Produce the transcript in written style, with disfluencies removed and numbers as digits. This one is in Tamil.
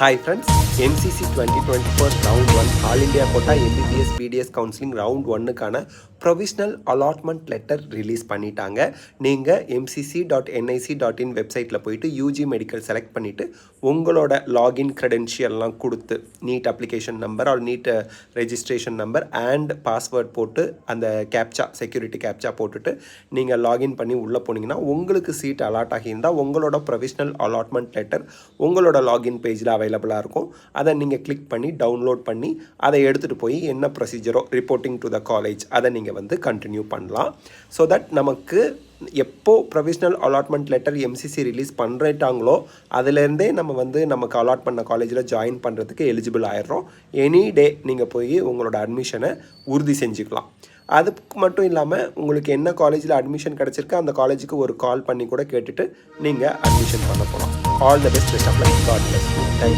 Hi friends, MCC 2024 Round 1 All India Quota MBBS BDS Counseling Round 1க்கான ப்ரொவிஷ்னல் அலாட்மெண்ட் லெட்டர் ரிலீஸ் பண்ணிட்டாங்க. நீங்கள் mcc.nic.in வெப்சைட்டில் போயிட்டு யூஜி மெடிக்கல் செலக்ட் பண்ணிவிட்டு உங்களோட லாகின் க்ரெடென்ஷியல்லாம் கொடுத்து NEET application number or NEET registration number and password போட்டு அந்த கேப்சா செக்யூரிட்டி கேப்சா போட்டுட்டு நீங்கள் லாகின் பண்ணி உள்ளே போனீங்கன்னா உங்களுக்கு சீட் அலாட் ஆகியிருந்தால் உங்களோட ப்ரொவிஷ்னல் அலாட்மெண்ட் லெட்டர் உங்களோட லாகின் பேஜில் அவைலபிளாக இருக்கும். அதை நீங்கள் கிளிக் பண்ணி டவுன்லோட் பண்ணி அதை எடுத்துகிட்டு போய் என்ன ப்ரொசீஜரோ ரிப்போர்ட்டிங் டு த காலேஜ் அதை நீங்கள் வந்து கண்டினியூ பண்ணலாம். ஸோ தட் நமக்கு எப்போ provisional allotment letter MCC release பண்ணுறாங்களோ அதுலேருந்தே நம்ம வந்து நமக்கு அலாட் பண்ண காலேஜில் ஜாயின் பண்ணுறதுக்கு எலிஜிபிள் ஆயிடுறோம். எனி டே நீங்கள் போய் உங்களோட அட்மிஷனை உறுதி செஞ்சுக்கலாம். அதுக்கு மட்டும் இல்லாமல் உங்களுக்கு என்ன காலேஜில் அட்மிஷன் கிடச்சிருக்கு அந்த காலேஜுக்கு ஒரு கால் பண்ணி கூட கேட்டுட்டு நீங்கள் அட்மிஷன் பண்ண போகலாம். All the best. God bless you. Thank you.